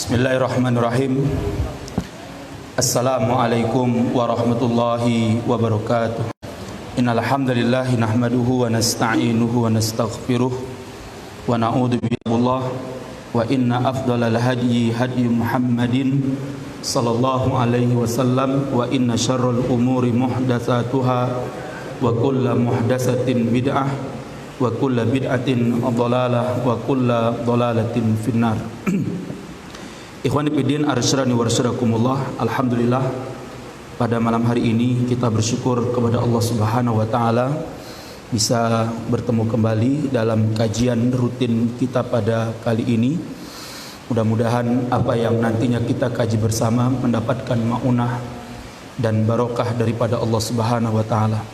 Bismillahirrahmanirrahim. Assalamualaikum warahmatullahi wabarakatuh. Innal hamdalillah nahmaduhu wa nasta'inuhu wa nastaghfiruh wa na'udzu billahi wa inna afdhalal hadyi hadyu Muhammadin sallallahu alaihi wasallam wa inna syarrul umuri muhdatsatuha wa kullu muhdatsatin bid'ah wa kullu bid'atin dhalalah wa kullu dhalalatin finnar. Ikhwani fiddin arsyadani warsyadakumullah. Alhamdulillah, pada malam hari ini kita bersyukur kepada Allah Subhanahu wa taala bisa bertemu kembali dalam kajian rutin kita pada kali ini. Mudah-mudahan apa yang nantinya kita kaji bersama mendapatkan maunah dan barokah daripada Allah Subhanahu wa taala.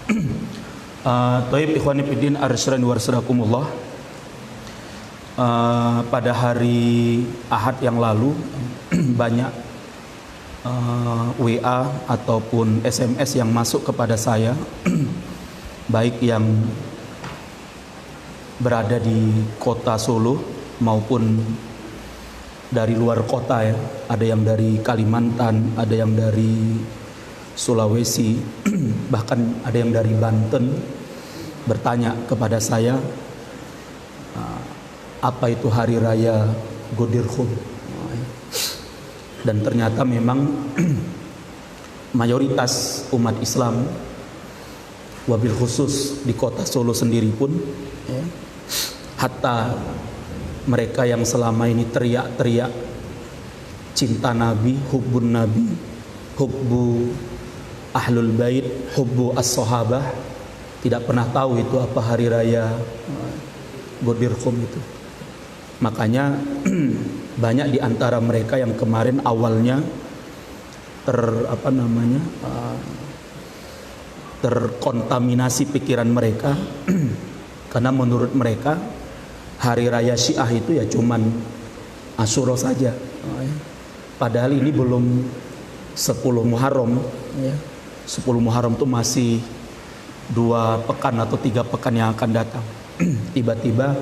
Taib ikhwani fiddin arsyadani warsyadakumullah. Pada hari Ahad yang lalu banyak WA ataupun SMS yang masuk kepada saya baik yang berada di kota Solo maupun dari luar kota ya. Ada yang dari Kalimantan, ada yang dari Sulawesi, bahkan ada yang dari Banten bertanya kepada saya, apa itu hari raya Ghodir-Khoum. Dan ternyata memang mayoritas umat Islam, wabil khusus di kota Solo sendiri pun ya, hatta mereka yang selama ini teriak-teriak cinta Nabi, hubbun Nabi, hubbu ahlul bait, hubbu as-sahabah, tidak pernah tahu itu apa hari raya Ghodir-Khoum itu. Makanya banyak di antara mereka yang kemarin awalnya terkontaminasi pikiran mereka karena menurut mereka hari raya Syiah itu ya cuman Asyura saja. Padahal ini belum 10 Muharram ya. 10 Muharram itu masih 2 pekan atau 3 pekan yang akan datang. Tiba-tiba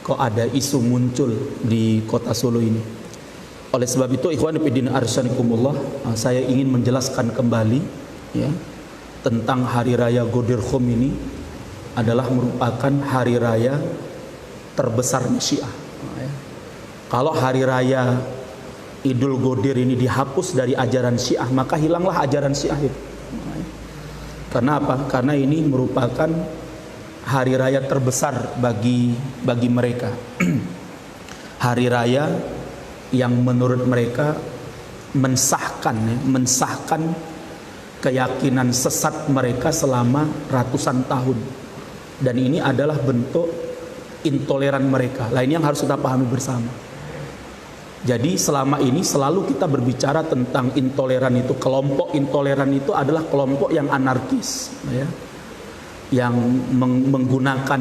kok ada isu muncul di kota Solo ini. Oleh sebab itu ikhwan fillah arsyadakumullah, saya ingin menjelaskan kembali ya, tentang hari raya Ghodir-Khoum ini adalah merupakan hari raya terbesarnya Syiah. Kalau hari raya Idul Ghodir ini dihapus dari ajaran Syiah, maka hilanglah ajaran Syiah itu. Karena apa? Karena ini merupakan hari raya terbesar bagi mereka. Hari raya yang menurut mereka mensahkan keyakinan sesat mereka selama ratusan tahun. Dan ini adalah bentuk intoleran mereka. Lah ini yang harus kita pahami bersama. Jadi selama ini selalu kita berbicara tentang intoleran itu. Kelompok intoleran itu adalah kelompok yang anarkis ya, yang menggunakan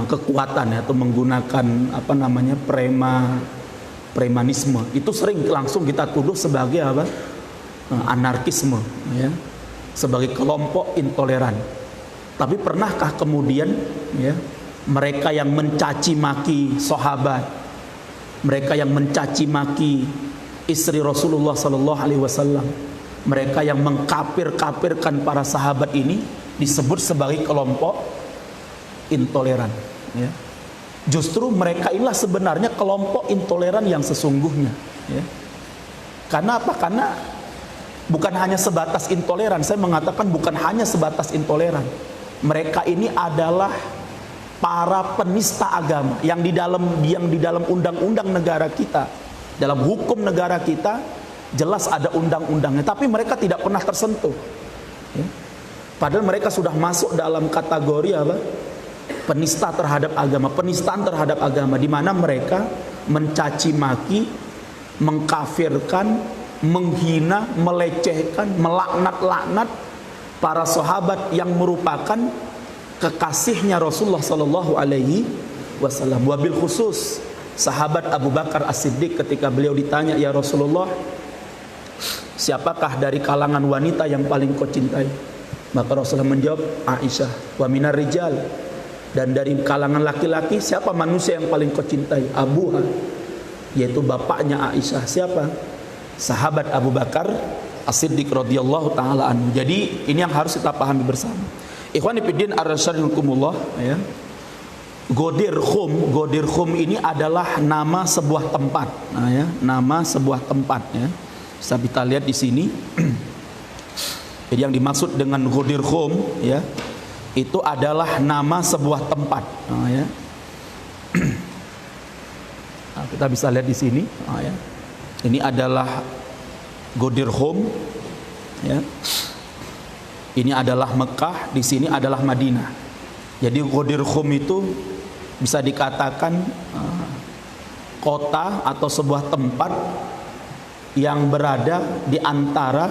kekuatan ya, atau menggunakan premanisme. Itu sering langsung kita tuduh sebagai anarkisme ya, sebagai kelompok intoleran. Tapi pernahkah kemudian ya, mereka yang mencaci maki sahabat, mereka yang mencaci maki istri Rasulullah sallallahu alaihi wasallam, mereka yang mengkafir-kafirkan para sahabat ini disebut sebagai kelompok intoleran ya. Justru mereka inilah sebenarnya kelompok intoleran yang sesungguhnya ya. Karena apa? Karena bukan hanya sebatas intoleran. Saya mengatakan bukan hanya sebatas intoleran. Mereka ini adalah para penista agama yang di dalam undang-undang negara kita, dalam hukum negara kita jelas ada undang-undangnya, tapi mereka tidak pernah tersentuh ya. Padahal mereka sudah masuk dalam kategori penista terhadap agama, penistaan terhadap agama, di mana mereka mencaci maki, mengkafirkan, menghina, melecehkan, melaknat-laknat para sahabat yang merupakan kekasihnya Rasulullah sallallahu alaihi wasallam. Wabil khusus sahabat Abu Bakar As-Siddiq, ketika beliau ditanya, ya Rasulullah, siapakah dari kalangan wanita yang paling kau cintai? Maka Rasulullah menjawab, Aisyah. Wa minar rijal, dan dari kalangan laki-laki siapa manusia yang paling kau cintai? Abuha. yaitu bapaknya Aisyah. Siapa? Sahabat Abu Bakar As-Siddiq radhiyallahu taala anhu. Jadi ini yang harus kita pahami bersama. Ikhwani fiddin arsyadakumullah, ya. Ghadir Khum ini adalah nama sebuah tempat. Nah, ya, nama sebuah tempat, ya. Bisa kita lihat di sini. Jadi yang dimaksud dengan Ghadir Khum, ya, itu adalah nama sebuah tempat. Nah, ya. Nah, kita bisa lihat di sini. Nah, ya. Ini adalah Ghadir Khum, ya. Ini adalah Mekah, di sini adalah Madinah. Jadi Ghadir Khum itu bisa dikatakan kota atau sebuah tempat yang berada di antara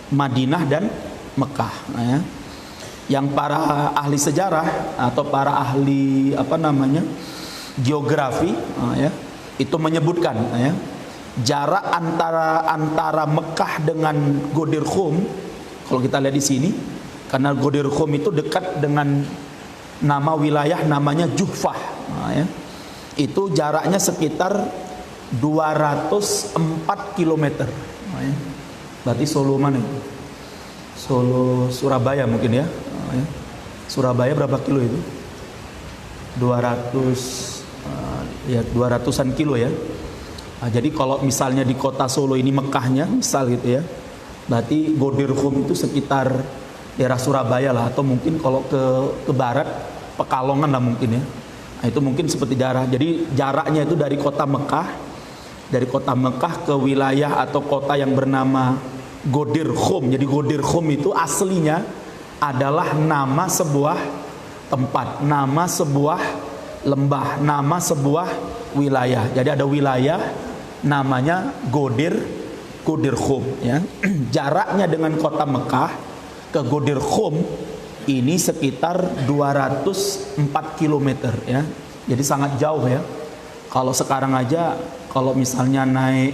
Madinah dan Mekah, ya. Yang para ahli sejarah atau para ahli geografi, ya, itu menyebutkan, ya, jarak antara Mekah dengan Ghadir Khum, kalau kita lihat di sini, karena Ghadir Khum itu dekat dengan nama wilayah namanya Juhfah, nah, ya, itu jaraknya sekitar 204 km. Nah, ya. Berarti Solo mana itu? Solo Surabaya mungkin, ya. Nah, ya. Surabaya berapa kilo itu? 200-an kilo, ya. Nah, jadi kalau misalnya di kota Solo ini Mekahnya, misal gitu, ya, berarti Ghadir Khum itu sekitar daerah Surabaya lah, atau mungkin kalau ke barat Pekalongan lah mungkin, ya. Nah, itu mungkin seperti daerah. Jadi jaraknya itu dari kota Mekah ke wilayah atau kota yang bernama Ghadir Khum. Jadi Ghadir Khum itu aslinya adalah nama sebuah tempat, nama sebuah lembah, nama sebuah wilayah. Jadi ada wilayah namanya Ghadir Khum, ya. Jaraknya dengan kota Mekah ke Ghadir Khum ini sekitar 204 km, ya. Jadi sangat jauh, ya. Kalau sekarang aja kalau misalnya naik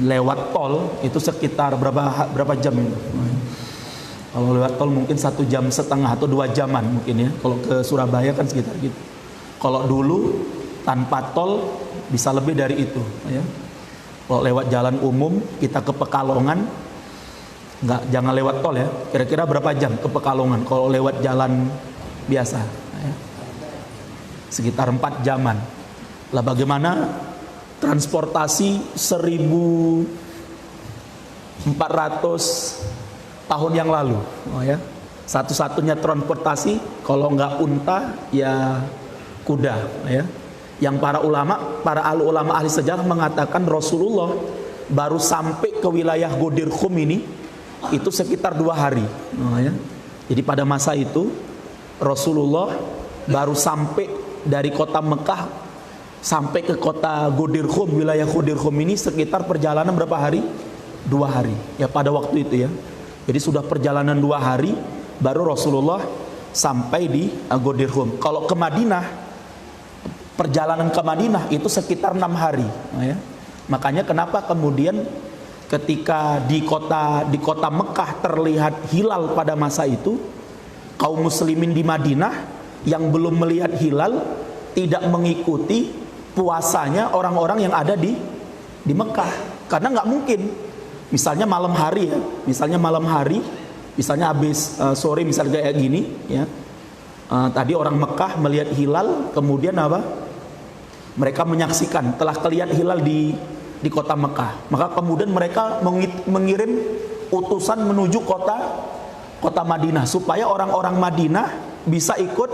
lewat tol itu sekitar berapa jam itu? Kalau lewat tol mungkin 1,5 jam atau 2 jaman mungkin, ya. Kalau ke Surabaya kan sekitar gitu. Kalau dulu tanpa tol bisa lebih dari itu, ya. Kalau lewat jalan umum kita ke Pekalongan, jangan lewat tol, ya. Kira-kira berapa jam ke Pekalongan kalau lewat jalan biasa, ya? Sekitar 4 jaman. Lah bagaimana transportasi 1400 tahun yang lalu, oh, ya. Satu-satunya transportasi kalau nggak unta ya kuda, ya. Yang para ahli ulama ahli sejarah mengatakan Rasulullah baru sampai ke wilayah Ghadir Khum ini itu sekitar 2 hari, oh, ya. Jadi pada masa itu Rasulullah baru sampai dari kota Mekah sampai ke kota Ghadir Khum, wilayah Ghadir Khum ini sekitar perjalanan berapa hari? 2 hari, ya, pada waktu itu, ya. Jadi sudah perjalanan 2 hari baru Rasulullah sampai di Ghadir Khum. Kalau ke Madinah, perjalanan ke Madinah itu sekitar 6 hari, ya. Makanya kenapa kemudian ketika di kota Mekah terlihat hilal pada masa itu, kaum muslimin di Madinah yang belum melihat hilal tidak mengikuti puasanya orang-orang yang ada di Mekah, karena nggak mungkin. Misalnya malam hari, ya, misalnya habis sore misalnya kayak gini, ya. Tadi orang Mekah melihat hilal, kemudian apa? Mereka menyaksikan telah kelihatan hilal di kota Mekah. Maka kemudian mereka mengirim utusan menuju kota Madinah supaya orang-orang Madinah bisa ikut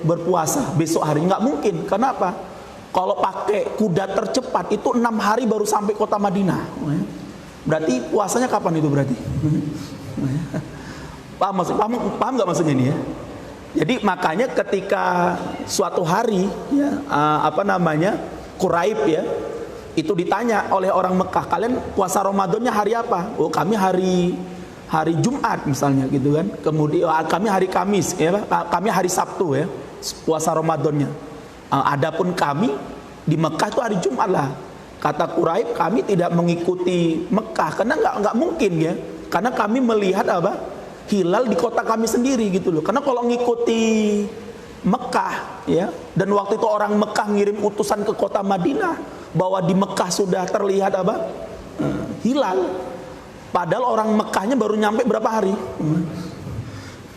berpuasa besok hari. Nggak mungkin. Kenapa? Kalau pakai kuda tercepat itu 6 hari baru sampai kota Madinah. Berarti puasanya kapan itu berarti? Paham nggak maksudnya ini, ya? Jadi makanya ketika suatu hari, ya, Quraib, ya, itu ditanya oleh orang Mekah, kalian puasa Ramadannya hari apa? Oh, kami hari Jumat misalnya, gitu kan. Kemudian kami hari Kamis, ya, kami hari Sabtu, ya, puasa Ramadannya. Adapun kami di Mekah itu hari Jumat lah. Kata Quraib, kami tidak mengikuti Mekah karena nggak mungkin, ya. Karena kami melihat hilal di kota kami sendiri, gitu loh. Karena kalau ngikuti Mekah, ya, dan waktu itu orang Mekah ngirim utusan ke kota Madinah, bahwa di Mekah sudah terlihat apa? Hilal. Padahal orang Mekahnya baru nyampe berapa hari?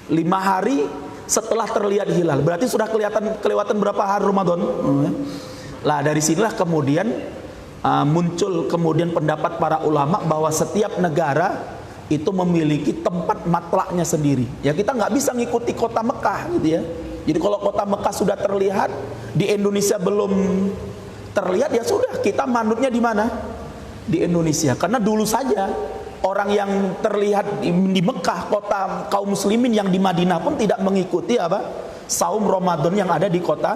5 hari setelah terlihat hilal. Berarti sudah kelewatan berapa hari Ramadan? Lah dari sinilah kemudian muncul kemudian pendapat para ulama bahwa setiap negara itu memiliki tempat matlaknya sendiri. Ya kita nggak bisa ngikuti kota Mekah gitu ya. Jadi kalau kota Mekah sudah terlihat, di Indonesia belum terlihat, ya sudah kita manutnya di mana? Di Indonesia. Karena dulu saja orang yang terlihat di Mekah, kota kaum muslimin yang di Madinah pun tidak mengikuti apa? Saum Ramadan yang ada di kota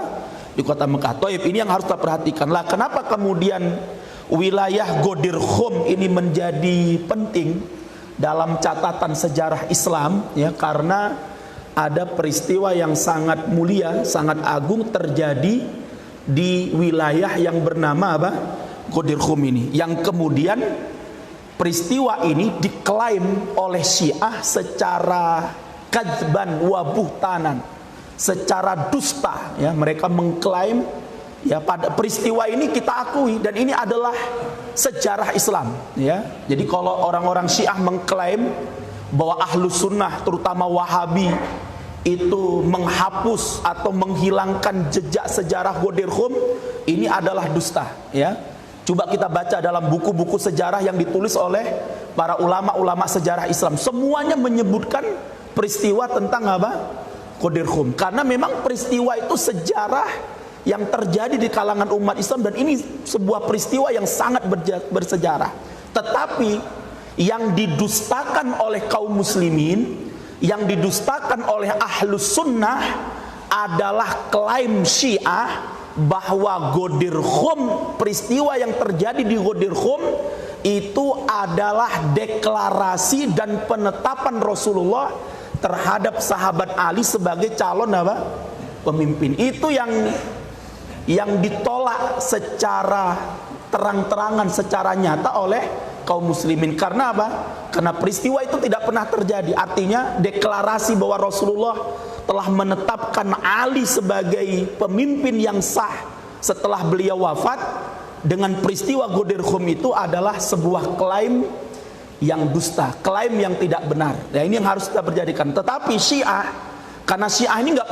Mekah. Toib, ini yang harus kita perhatikan. Lah kenapa kemudian wilayah Ghodir Khoum ini menjadi penting dalam catatan sejarah Islam, ya, karena ada peristiwa yang sangat mulia, sangat agung terjadi di wilayah yang bernama apa? Ghodir Khoum ini, yang kemudian peristiwa ini diklaim oleh Syiah secara kadzban wa buhtanan, secara dusta, ya. Mereka mengklaim, ya, pada peristiwa ini kita akui dan ini adalah sejarah Islam, ya. Jadi kalau orang-orang Syiah mengklaim bahwa Ahlus Sunnah terutama Wahabi itu menghapus atau menghilangkan jejak sejarah Ghodir Khoum, ini adalah dusta, ya. Coba kita baca dalam buku-buku sejarah yang ditulis oleh para ulama-ulama sejarah Islam, semuanya menyebutkan peristiwa tentang apa? Ghodir Khoum. Karena memang peristiwa itu sejarah yang terjadi di kalangan umat Islam dan ini sebuah peristiwa yang sangat bersejarah. Tetapi yang didustakan oleh kaum muslimin, yang didustakan oleh Ahlus Sunnah adalah klaim Syiah bahwa Ghodir Khoum, peristiwa yang terjadi di Ghodir Khoum itu adalah deklarasi dan penetapan Rasulullah terhadap sahabat Ali sebagai calon apa? Pemimpin. Itu yang ditolak secara terang-terangan, secara nyata oleh kaum muslimin. Karena apa? Karena peristiwa itu tidak pernah terjadi. Artinya deklarasi bahwa Rasulullah telah menetapkan Ali sebagai pemimpin yang sah setelah beliau wafat, dengan peristiwa Ghodir Khoum itu adalah sebuah klaim yang dusta, klaim yang tidak benar. Nah, ini yang harus kita berjadikan. Tetapi Syiah, karena Syiah ini nggak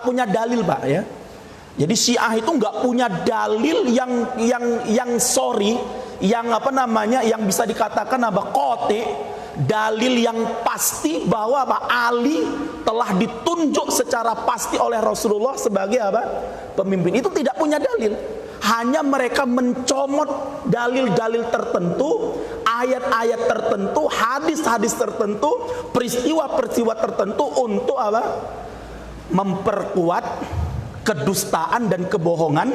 punya dalil, Pak, ya. Jadi Syiah itu nggak punya dalil yang sorry, yang apa namanya, yang bisa dikatakan apa, qati, dalil yang pasti bahwa apa, Ali telah ditunjuk secara pasti oleh Rasulullah sebagai apa? Pemimpin. Itu tidak punya dalil. Hanya mereka mencomot dalil-dalil tertentu, ayat-ayat tertentu, hadis-hadis tertentu, peristiwa-peristiwa tertentu untuk apa? Memperkuat kedustaan dan kebohongan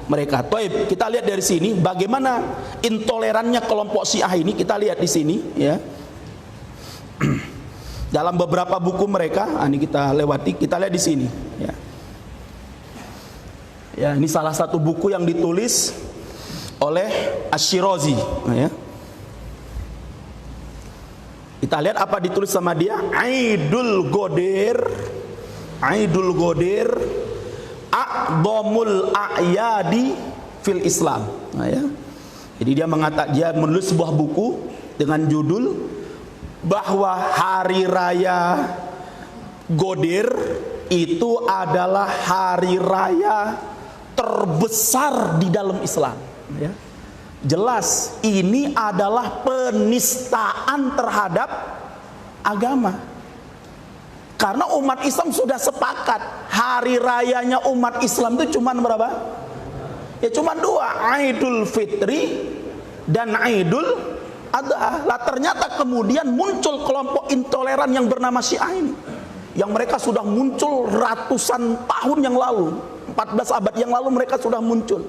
mereka. Baik, kita lihat dari sini bagaimana intolerannya kelompok Syiah ini. Kita lihat di sini, ya. Dalam beberapa buku mereka, ini kita lewati, kita lihat di sini, ya. Ya, ini salah satu buku yang ditulis oleh Asy-Syirazi, ya. Kita lihat apa ditulis sama dia. Aidul Ghodir a'dhamul a'yadi fil Islam. Nah, ya. Jadi dia menulis sebuah buku dengan judul bahwa hari raya Ghodir itu adalah hari raya terbesar di dalam Islam, ya. Jelas ini adalah penistaan terhadap agama. Karena umat Islam sudah sepakat hari rayanya umat Islam itu cuma berapa? Ya cuma 2, Idul Fitri dan Idul Adha. Lah ternyata kemudian muncul kelompok intoleran yang bernama Syiah ini, yang mereka sudah muncul ratusan tahun yang lalu, 14 abad yang lalu mereka sudah muncul.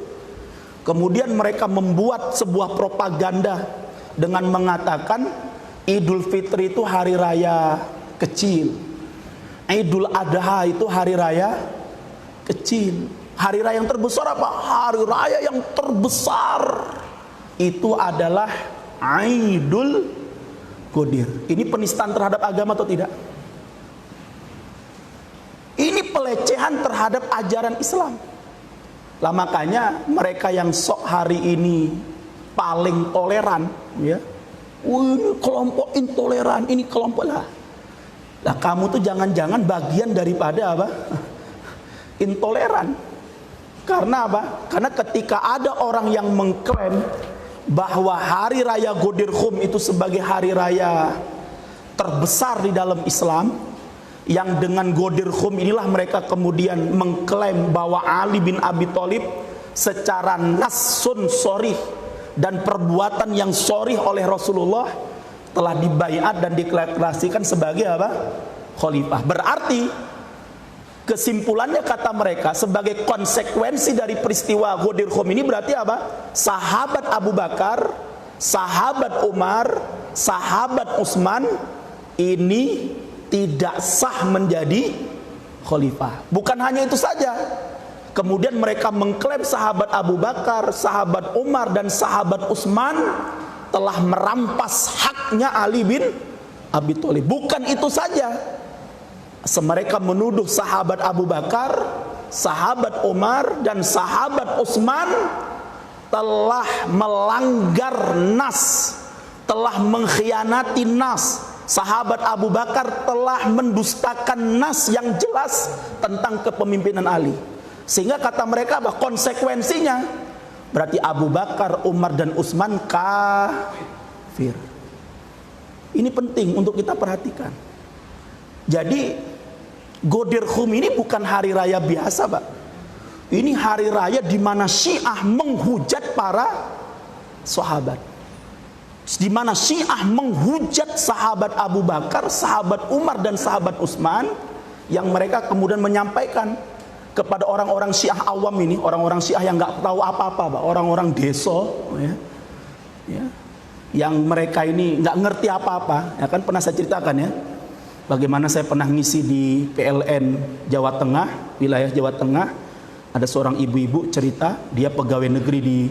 Kemudian mereka membuat sebuah propaganda dengan mengatakan Idul Fitri itu hari raya kecil, Idul Adha itu hari raya kecil. Hari raya yang terbesar apa? Hari raya yang terbesar itu adalah Idul Ghodir. Ini penistaan terhadap agama atau tidak? Ini pelecehan terhadap ajaran Islam. Lah makanya mereka yang sok hari ini paling toleran, ya, ini kelompok intoleran, ini kelompok lah. Lah kamu tuh jangan-jangan bagian daripada apa? Intoleran. Karena apa? Karena ketika ada orang yang mengklaim bahwa hari raya Ghadir-Khum itu sebagai hari raya terbesar di dalam Islam, yang dengan Ghadir-Khum inilah mereka kemudian mengklaim bahwa Ali bin Abi Thalib secara nassun sharih dan perbuatan yang sharih oleh Rasulullah telah dibaiat dan dideklarasikan sebagai apa? Khalifah. Berarti kesimpulannya kata mereka sebagai konsekuensi dari peristiwa Ghadir-Khum ini berarti apa? Sahabat Abu Bakar, sahabat Umar, sahabat Utsman ini tidak sah menjadi khalifah. Bukan hanya itu saja. Kemudian mereka mengklaim sahabat Abu Bakar, sahabat Umar dan sahabat Utsman telah merampas haknya Ali bin Abi Thalib. Bukan itu saja. Mereka menuduh sahabat Abu Bakar, sahabat Umar dan sahabat Utsman telah melanggar nas, telah mengkhianati nas. Sahabat Abu Bakar telah mendustakan nas yang jelas tentang kepemimpinan Ali. Sehingga kata mereka bahwa konsekuensinya berarti Abu Bakar, Umar dan Utsman kafir. Ini penting untuk kita perhatikan. Jadi Ghadir-Khum ini bukan hari raya biasa, Pak. Ini hari raya di mana Syiah menghujat para sahabat. Di mana Syiah menghujat sahabat Abu Bakar, sahabat Umar dan sahabat Utsman, yang mereka kemudian menyampaikan kepada orang-orang Syiah awam ini, orang-orang Syiah yang nggak tahu apa-apa, orang-orang desa, ya, yang mereka ini nggak ngerti apa-apa. Ya kan pernah saya ceritakan ya, bagaimana saya pernah ngisi di PLN Jawa Tengah, wilayah Jawa Tengah, ada seorang ibu-ibu cerita, dia pegawai negeri di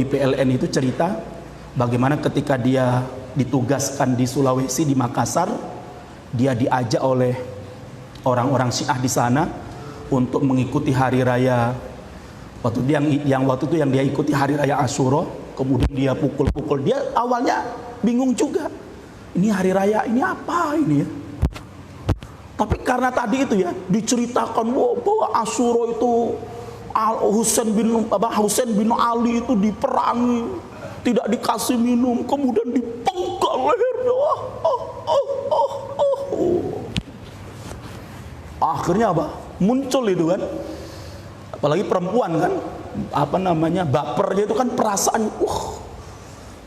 PLN itu cerita. Bagaimana ketika dia ditugaskan di Sulawesi, di Makassar, dia diajak oleh orang-orang Syiah di sana untuk mengikuti hari raya. Waktu itu yang dia ikuti hari raya Asyura, kemudian dia pukul-pukul. Dia awalnya bingung juga. Ini hari raya, ini apa ini ya? Tapi karena tadi itu ya diceritakan bahwa Asyura itu Husain bin Ali itu diperangi, tidak dikasih minum, kemudian dipenggal lehernya. Akhirnya apa? Muncul itu kan, apalagi perempuan kan, bapernya itu kan perasaan.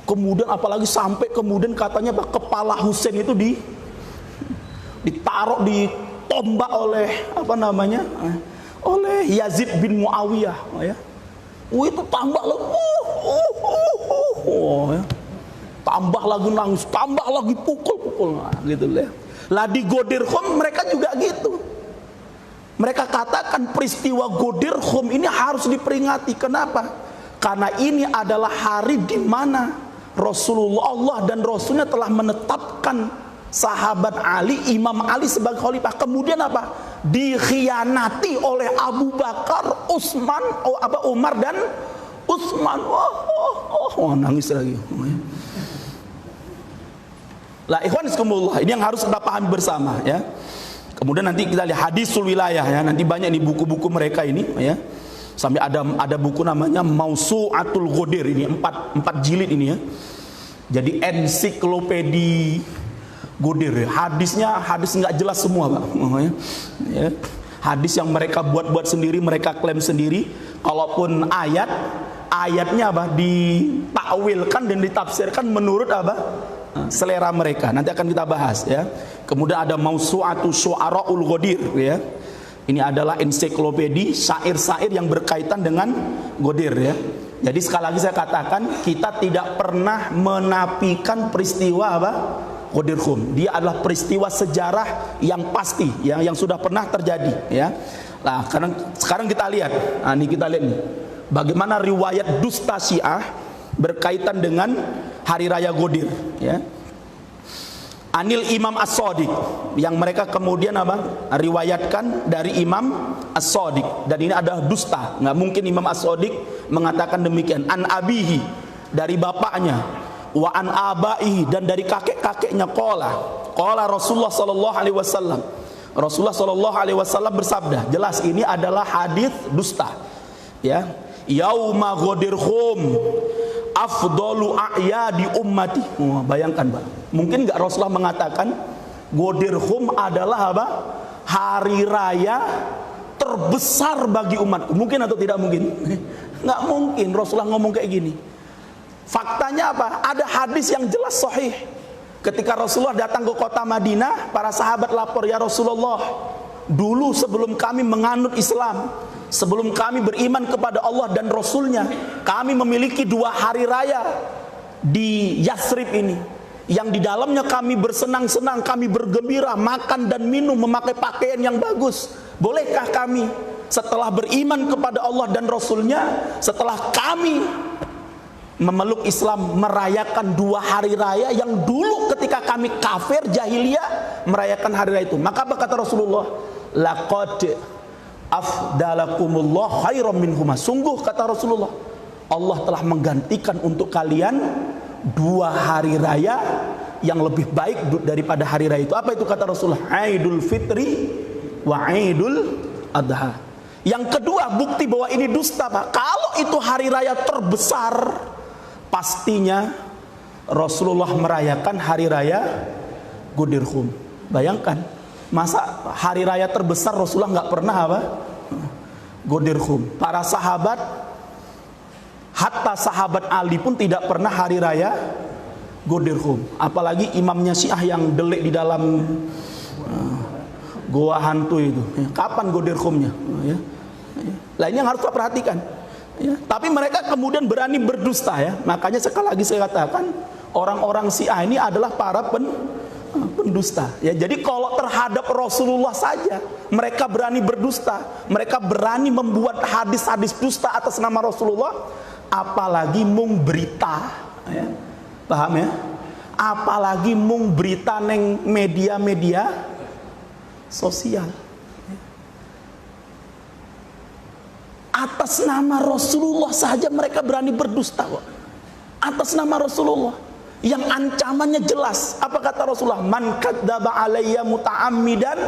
Kemudian apalagi sampai kemudian katanya kepala Husain itu ditaruh, ditombak oleh oleh Yazid bin Muawiyah, ya. Itu tambah lagi, tambah lagi nangis, tambah lagi pukul, gitu ya. Lah di Ghadir-Khum mereka juga gitu. Mereka katakan peristiwa Ghadir-Khum ini harus diperingati. Kenapa? Karena ini adalah hari di mana Rasulullah, Allah dan Rasulnya telah menetapkan sahabat Ali, Imam Ali sebagai khalifah. Kemudian apa? Dikhianati oleh Abu Bakar, Umar dan Utsman. Nangis lagi. Lah ikhwan sekumullah, ini yang harus kita pahami bersama ya. Kemudian nanti kita lihat hadisul wilayah ya. Nanti banyak nih buku-buku mereka ini ya. Sampai ada buku namanya Mausu'atul Ghadir, ini 4 jilid ini ya. Jadi ensiklopedi Ghadir ya. Hadis nggak jelas semua, Pak. Ya. Hadis yang mereka buat-buat sendiri, mereka klaim sendiri. Kalaupun ayatnya ditakwilkan dan ditafsirkan menurut selera mereka. Nanti akan kita bahas ya. Kemudian ada Mausu'atu Syu'ara'ul Ghadir ya. Ini adalah ensiklopedi syair-syair yang berkaitan dengan Ghadir ya. Jadi sekali lagi saya katakan, kita tidak pernah menafikan peristiwa Ghadir-Khum. Dia adalah peristiwa sejarah yang pasti, yang sudah pernah terjadi ya. Nah, sekarang kita lihat. Nah, ini kita lihat nih. Bagaimana riwayat dusta Syiah berkaitan dengan hari raya Ghadir ya. Anil Imam As-Shadiq, yang mereka kemudian apa? Riwayatkan dari Imam As-Shadiq, dan ini adalah dusta. Nggak mungkin Imam As-Shadiq mengatakan demikian. An abihi, dari bapaknya, wa an abaihi, dan dari kakek-kakeknya. Qala Rasulullah sallallahu alaihi wasallam. Rasulullah sallallahu alaihi wasallam bersabda. Jelas ini adalah hadis dusta. Ya. Yauma ghadirhum afdalu a'yadi ummati. Bayangkan, Pak. Mungkin enggak Rasulullah mengatakan Ghadirhum adalah apa? Hari raya terbesar bagi umatku. Mungkin atau tidak mungkin? Enggak mungkin Rasulullah ngomong kayak gini. Faktanya apa? Ada hadis yang jelas sahih. Ketika Rasulullah datang ke kota Madinah, para sahabat lapor, "Ya Rasulullah, dulu sebelum kami menganut Islam, sebelum kami beriman kepada Allah dan Rasulnya, kami memiliki 2 hari raya di Yathrib ini, yang di dalamnya kami bersenang-senang, kami bergembira, makan dan minum, memakai pakaian yang bagus. Bolehkah kami setelah beriman kepada Allah dan Rasulnya, setelah kami memeluk Islam, merayakan 2 hari raya yang dulu ketika kami kafir jahiliyah merayakan hari raya itu?" Maka apa kata Rasulullah? "Laqad afdalakumullah khairam minhuma." Sungguh kata Rasulullah, Allah telah menggantikan untuk kalian 2 hari raya yang lebih baik daripada hari raya itu. Apa itu kata Rasulullah? Aidul Fitri wa Aidul Adha. Yang kedua, bukti bahwa ini dusta, Pak. Kalau itu hari raya terbesar, pastinya Rasulullah merayakan hari raya Ghadirhum. Bayangkan, masa hari raya terbesar Rasulullah nggak pernah apa? Ghadirhum. Para sahabat, hatta sahabat Ali pun tidak pernah hari raya Ghadirhum. Apalagi imamnya Syiah yang delik di dalam goa hantu itu. Kapan Ghadirhumnya? Lah ini yang harus kita perhatikan. Ya, tapi mereka kemudian berani berdusta, ya. Makanya sekali lagi saya katakan, orang-orang Syiah ini adalah para pendusta. Ya, jadi kalau terhadap Rasulullah saja mereka berani berdusta, mereka berani membuat hadis-hadis dusta atas nama Rasulullah, apalagi mung berita, ya. Paham ya? Apalagi mung berita neng media-media sosial. Atas nama Rasulullah saja mereka berani berdusta kok. Atas nama Rasulullah yang ancamannya jelas. Apa kata Rasulullah? Man kadzdzaba alayya muta'ammidan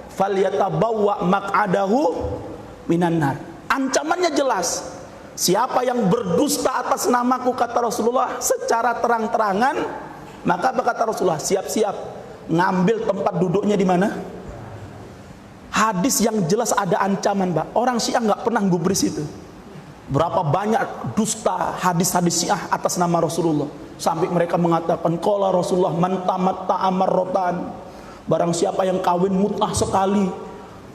falyatabawwa maq'adahu minan nar. Ancamannya jelas. Siapa yang berdusta atas namaku, kata Rasulullah, secara terang-terangan, maka apa kata Rasulullah? Siap-siap ngambil tempat duduknya di mana? Hadis yang jelas ada ancaman, Pak. Orang Syiah nggak pernah gubris itu. Berapa banyak dusta hadis-hadis Syiah atas nama Rasulullah. Sampai mereka mengatakan, qala Rasulullah man tamatta'a marratan. Barang siapa yang kawin mut'ah sekali,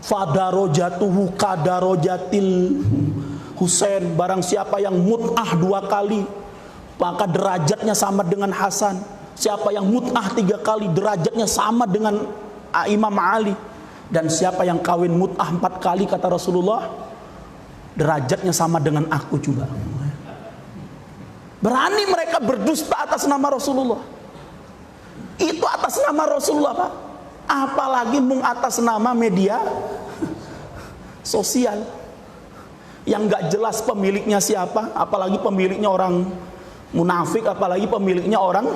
fadarojatuhu kadarojatil Husain. Barang siapa yang mut'ah 2 kali, maka derajatnya sama dengan Hasan. Siapa yang mut'ah 3 kali, derajatnya sama dengan Imam Ali. Dan siapa yang kawin mut'ah 4 kali, kata Rasulullah, derajatnya sama dengan aku juga. Berani mereka berdusta atas nama Rasulullah. Itu atas nama Rasulullah, Pak. Apalagi mung atas nama media sosial yang gak jelas pemiliknya siapa, apalagi pemiliknya orang munafik, apalagi pemiliknya orang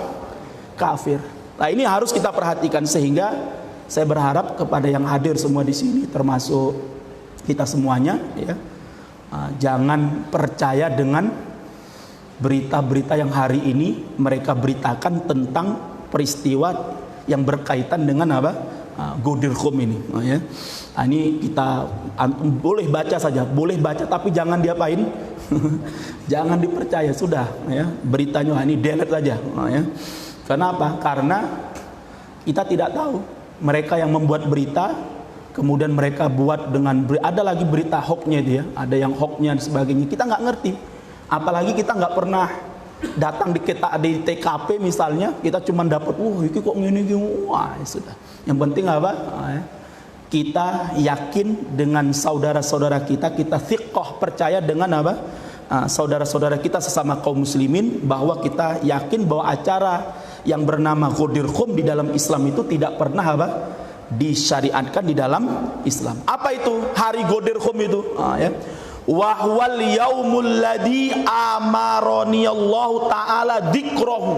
kafir. Nah, ini harus kita perhatikan, sehingga saya berharap kepada yang hadir semua di sini, termasuk kita semuanya, ya, jangan percaya dengan berita-berita yang hari ini mereka beritakan tentang peristiwa yang berkaitan dengan apa? Ghadirhum ini, ya. Nah, ini kita boleh baca saja, boleh baca, tapi jangan diapain? Jangan dipercaya, sudah, ya. Beritanya ini delete saja, ya. Kenapa? Karena kita tidak tahu. Mereka yang membuat berita, kemudian mereka buat dengan ada lagi berita hoaxnya itu, ya. Ada yang hoaxnya dan sebagainya. Kita nggak ngerti. Apalagi kita nggak pernah datang di TKP misalnya, kita cuma dapat, ini kok gini, wah, ya sudah. Yang penting apa? Kita yakin dengan saudara-saudara kita, kita thiqah, percaya dengan apa? Saudara-saudara kita sesama kaum muslimin, bahwa kita yakin bahwa acara yang bernama Ghadir Khum di dalam Islam itu tidak pernah apa? Disyariatkan di dalam Islam. Apa itu hari Ghadir Khum itu? Ya. Wa huwal yaumul ladzi amarani Allah taala dzikrahu,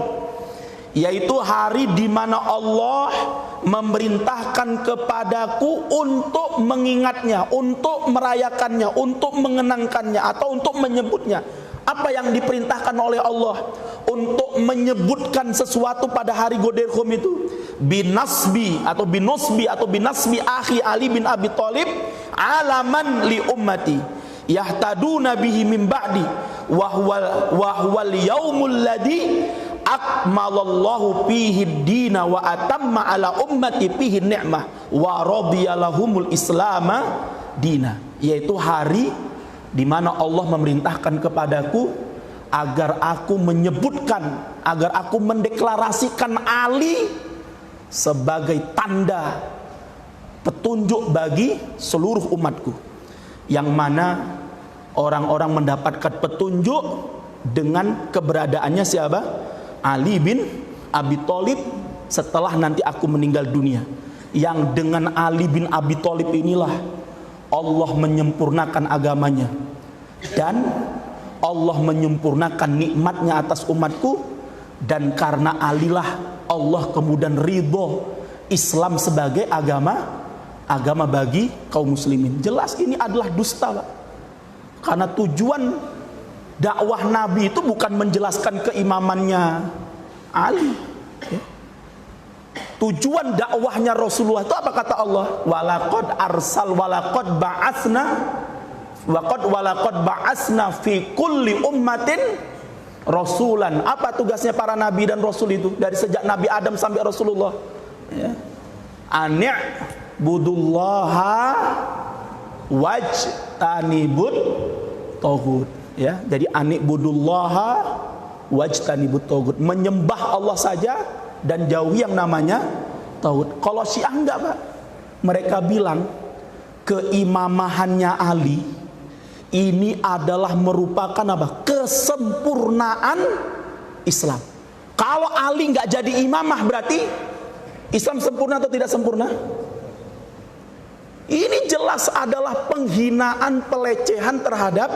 yaitu hari di mana Allah memerintahkan kepadaku untuk mengingatnya, untuk merayakannya, untuk mengenangkannya atau untuk menyebutnya. Apa yang diperintahkan oleh Allah untuk menyebutkan sesuatu pada hari Ghadir Khum itu? Binasbi atau binasbi akhi Ali bin Abi Thalib alaman li ummati yahtaduna bihi min ba'di wa huwal yaumul ladzi akmalallahu fihi dina wa atamma ala ummati fihi ni'mah wa radiyalahumul islama dina, yaitu hari di mana Allah memerintahkan kepadaku agar aku menyebutkan, agar aku mendeklarasikan Ali sebagai tanda petunjuk bagi seluruh umatku, yang mana orang-orang mendapatkan petunjuk dengan keberadaannya siapa? Ali bin Abi Thalib setelah nanti aku meninggal dunia. Yang dengan Ali bin Abi Thalib inilah Allah menyempurnakan agamanya, dan Allah menyempurnakan nikmatnya atas umatku, dan karena Alilah Allah kemudian ridho Islam sebagai agama bagi kaum muslimin. Jelas ini adalah dusta, Pak. Karena tujuan dakwah Nabi itu bukan menjelaskan keimamannya Ali, ya. Tujuan dakwahnya Rasulullah itu apa kata Allah? Walaqad ba'asna fi kulli ummatin rasulan. Apa tugasnya para nabi dan rasul itu dari sejak Nabi Adam sampai Rasulullah? Ya. Ani'budullaha wajtanibut taghut. Ya, jadi ani'budullaha wajtanibut taghut, menyembah Allah saja dan jauhi yang namanya taghut. Kalau Syiah enggak, Pak. Mereka bilang keimamahannya Ali ini adalah merupakan apa? Kesempurnaan Islam. Kalau Ali enggak jadi imamah berarti Islam sempurna atau tidak sempurna? Ini jelas adalah penghinaan, pelecehan terhadap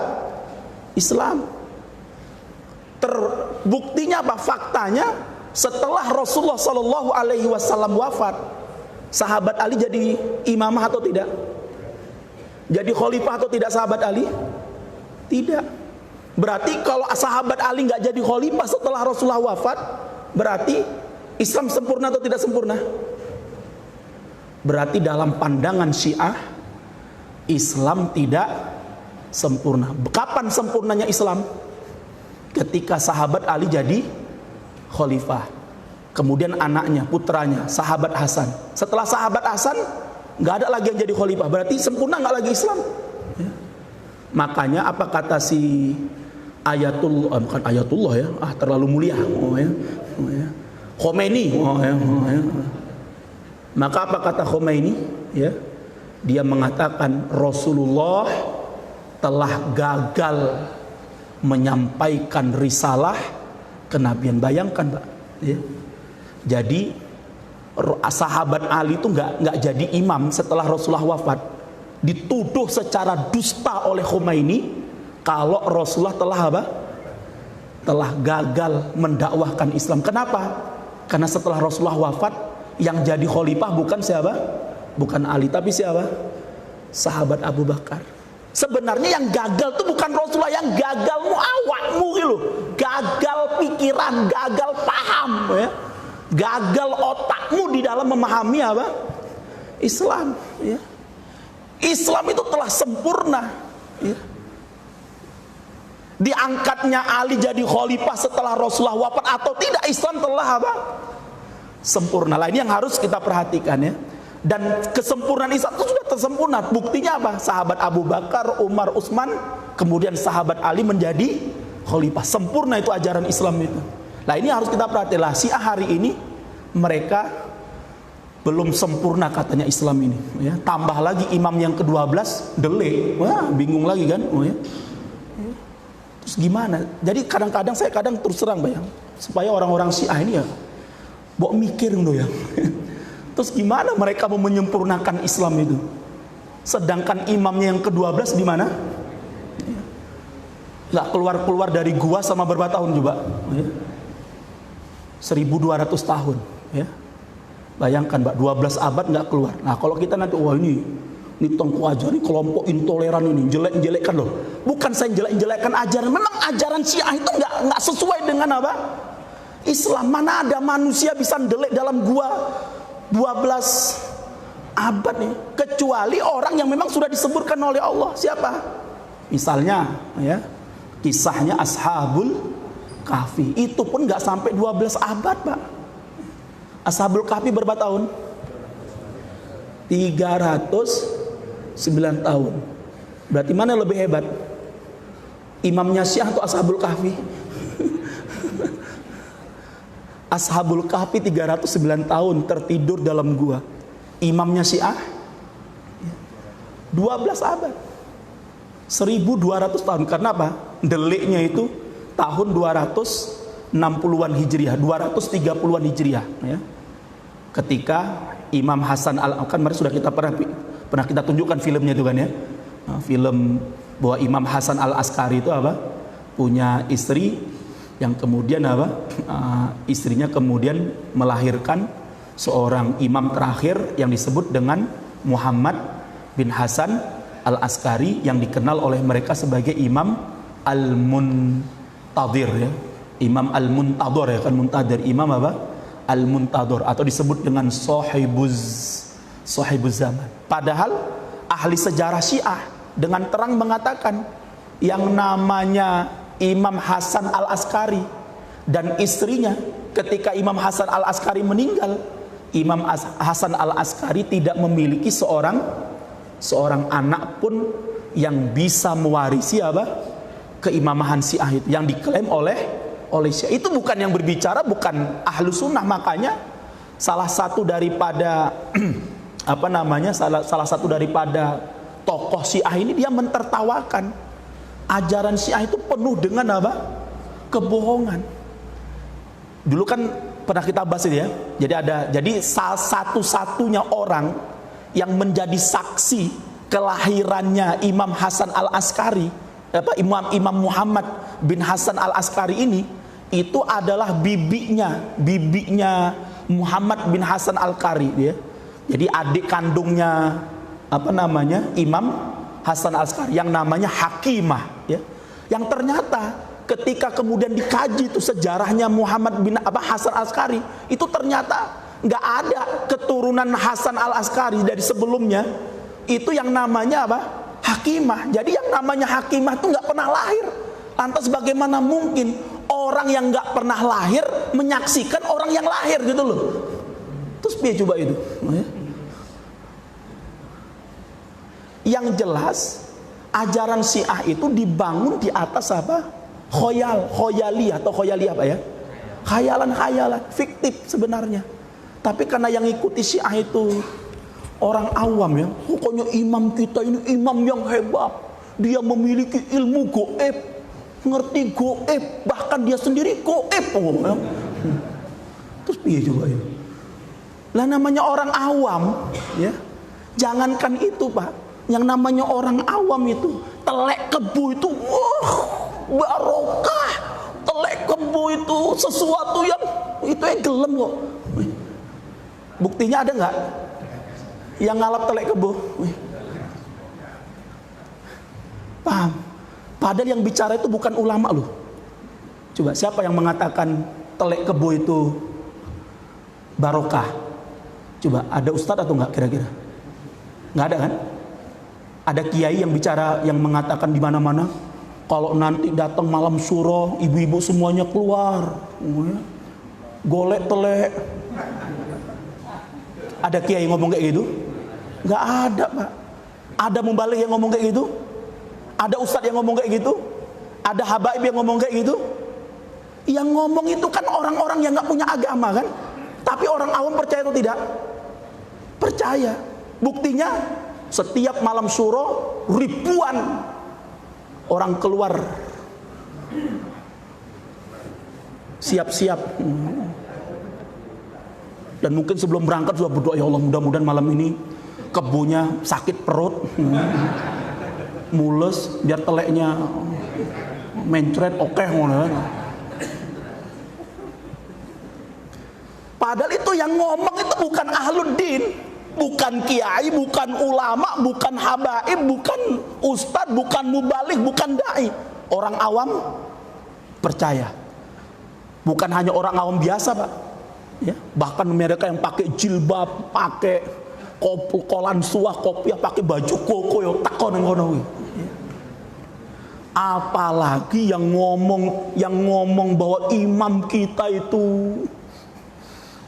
Islam. Terbuktinya apa? Faktanya setelah Rasulullah Shallallahu Alaihi Wasallam wafat, sahabat Ali jadi imamah atau tidak? Jadi khalifah atau tidak sahabat Ali? Tidak. Berarti kalau sahabat Ali nggak jadi khalifah setelah Rasulullah wafat, berarti Islam sempurna atau tidak sempurna? Berarti dalam pandangan Syiah, Islam tidak sempurna. Kapan sempurnanya Islam? Ketika sahabat Ali jadi khalifah, kemudian anaknya, putranya, sahabat Hasan. Setelah sahabat Hasan nggak ada lagi yang jadi khalifah, berarti sempurna nggak lagi Islam, ya. Makanya apa kata si bukan Ayatullah ya, terlalu mulia, Khomeini, Maka apa kata Khomeini? Ya, dia mengatakan Rasulullah telah gagal menyampaikan risalah kenabian. Bayangkan, Pak, ya. Jadi sahabat Ali itu nggak jadi imam setelah Rasulullah wafat. Dituduh secara dusta oleh Khomeini kalau Rasulullah telah apa? Telah gagal mendakwahkan Islam. Kenapa? Karena setelah Rasulullah wafat, yang jadi khalifah bukan siapa? Bukan Ali, tapi siapa? Sahabat Abu Bakar. Sebenarnya yang gagal itu bukan Rasulullah, yang gagal awakmu gitu. Gagal pikiran, gagal paham, ya. Gagal otakmu di dalam memahami apa? Islam, ya. Islam itu telah sempurna, ya. Diangkatnya Ali jadi khalifah setelah Rasulullah wafat atau tidak, Islam telah apa? Sempurna. Lah ini yang harus kita perhatikan, ya. Dan kesempurnaan Islam itu sudah tersempurna. Buktinya apa? Sahabat Abu Bakar, Umar, Utsman, kemudian sahabat Ali menjadi khalifah. Sempurna itu ajaran Islam itu. Nah ini harus kita perhatikan. Lah Syiah hari ini mereka belum sempurna katanya Islam ini, ya. Tambah lagi imam yang ke-12 delay. Wah, bingung lagi kan? Oh, ya. Terus gimana? Jadi kadang-kadang saya terus terang bayang, supaya orang-orang Syiah ini ya Mbok mikir ngono ya. Terus gimana mereka mau menyempurnakan Islam itu? Sedangkan imamnya yang ke-12 di mana? Nggak keluar-keluar dari gua sama berapa tahun coba? 1200 tahun ya. Bayangkan Mbak, 12 abad nggak keluar. Nah kalau kita nanti, wah ini tengku aja nih kelompok intoleran ini, jelek-jelekkan loh. Bukan saya jelek-jelekkan ajaran, memang ajaran Syiah itu nggak sesuai dengan apa? Islam. Mana ada manusia bisa ndelek dalam gua 12 abad nih, kecuali orang yang memang sudah disebutkan oleh Allah. Siapa? Misalnya ya, kisahnya Ashabul Kahfi, itu pun nggak sampai 12 abad Pak. Ashabul Kahfi berapa tahun? 309 tahun. Berarti mana lebih hebat? Imamnya Syiah atau Ashabul Kahfi? Ashabul Kahfi 309 tahun tertidur dalam gua. Imamnya Syiah 12 abad. 1200 tahun. Karena apa? Deliknya itu tahun 260-an Hijriah, 230-an Hijriah ya. Ketika Imam Hasan kan kemarin sudah kita pernah kita tunjukkan filmnya itu kan ya. Nah, film bahwa Imam Hasan Al-Askari itu apa? Punya istri yang kemudian apa? Istrinya kemudian melahirkan seorang imam terakhir yang disebut dengan Muhammad bin Hasan Al-Askari, yang dikenal oleh mereka sebagai Imam Al-Muntadir ya. Imam Al-Muntadir ya kan, Muntadir, Imam apa? Al-Muntadir, atau disebut dengan Sahibuz Zaman. Padahal ahli sejarah Syiah dengan terang mengatakan yang namanya Imam Hasan Al-Askari dan istrinya, ketika Imam Hasan Al-Askari meninggal, Imam Hasan Al-Askari tidak memiliki seorang anak pun yang bisa mewarisi apa? Keimamahan Syiah itu yang diklaim oleh Syiah. Itu bukan yang berbicara, bukan ahlu sunnah. Makanya salah satu daripada salah satu daripada tokoh Syiah ini, dia mentertawakan ajaran Syiah itu penuh dengan apa? Kebohongan. Dulu kan pernah kita bahas itu ya. Jadi salah satu-satunya orang yang menjadi saksi kelahirannya Imam Hasan Al-Askari, Imam Muhammad bin Hasan Al-Askari ini, itu adalah bibinya Muhammad bin Hasan Al-Askari ya. Jadi adik kandungnya Imam Hasan Al-Askari yang namanya Hakimah ya. Yang ternyata ketika kemudian dikaji itu sejarahnya Muhammad bin Hasan Al-Askari, itu ternyata nggak ada keturunan Hasan Al-Askari dari sebelumnya. Itu yang namanya apa? Hakimah. Jadi yang namanya Hakimah itu nggak pernah lahir. Lantas bagaimana mungkin orang yang nggak pernah lahir menyaksikan orang yang lahir gitu loh? Terus biar coba itu. Yang jelas ajaran Syiah itu dibangun di atas apa? Khoyali apa ya? Khayalan, fiktif sebenarnya. Tapi karena yang ikuti Syiah itu orang awam ya, pokoknya imam kita ini imam yang hebat, dia memiliki ilmu goib, ngerti goib, bahkan dia sendiri goib. Terus piye juga itu? Lah namanya orang awam ya. Jangankan itu Pak, yang namanya orang awam itu telek kebu itu barokah. Telek kebu itu sesuatu yang itu gelem kok. Buktinya ada nggak? Yang ngalap telek kebo? Paham? Padahal yang bicara itu bukan ulama loh. Coba siapa yang mengatakan telek kebo itu barokah? Coba ada ustadz atau enggak kira-kira? Nggak ada kan? Ada kiai yang bicara, yang mengatakan di mana-mana kalau nanti datang malam syuro, ibu-ibu semuanya keluar, golek telek. Ada kiai yang ngomong kayak gitu? Nggak ada Pak. Ada mubalik yang ngomong kayak gitu? Ada ustadz yang ngomong kayak gitu? Ada habaib yang ngomong kayak gitu? Yang ngomong itu kan orang-orang yang nggak punya agama kan? Tapi orang awam percaya atau tidak? Percaya. Buktinya setiap malam syuro ribuan orang keluar siap-siap. Dan mungkin sebelum berangkat sudah berdoa, ya Allah mudah-mudahan malam ini kebunya sakit perut, mules, biar teleknya mencret, oke. Padahal itu yang ngomong itu bukan ahluddin, bukan kiai, bukan ulama, bukan habaib, bukan ustadz, bukan mubalik, bukan dai. Orang awam percaya. Bukan hanya orang awam biasa, Pak. Ya, bahkan mereka yang pakai jilbab, pakai kolan suah, kopiah, pakai baju koko yo takon ngono. Apalagi yang ngomong bahwa imam kita itu